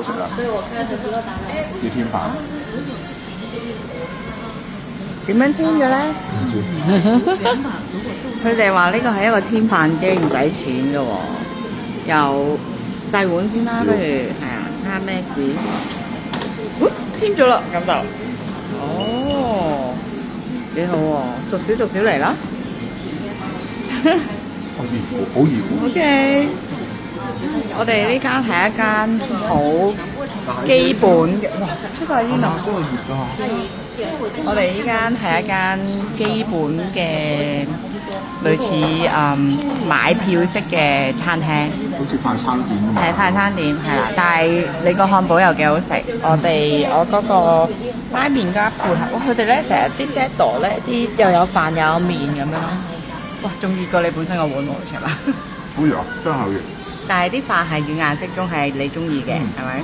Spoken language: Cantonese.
食啊？要添飯，點樣添嘅咧？唔知佢哋話呢個係一個添飯機，唔使錢嘅喎。有細碗先啦，少不如係啊，睇下咩事。添咗啦，咁就哦幾好喎，逐少逐少嚟啦。好熱喎，好熱喎。 OK，我哋呢間係一間好基本嘅，哇出晒煙啊！真係熱㗎。我哋呢間係一間基本嘅類似買票式嘅餐廳，好似快餐店咁嘛。係快餐店係啦。但係你個漢堡又幾好食，我嗰個拉麵加配合，哇！佢哋咧成日啲 set 咧啲又有飯又有麵咁樣咯，哇！仲熱過你本身個碗喎，好似係嘛？好熱啊，真係好熱。但係啲飯係軟硬適中，係你中意嘅，係咪？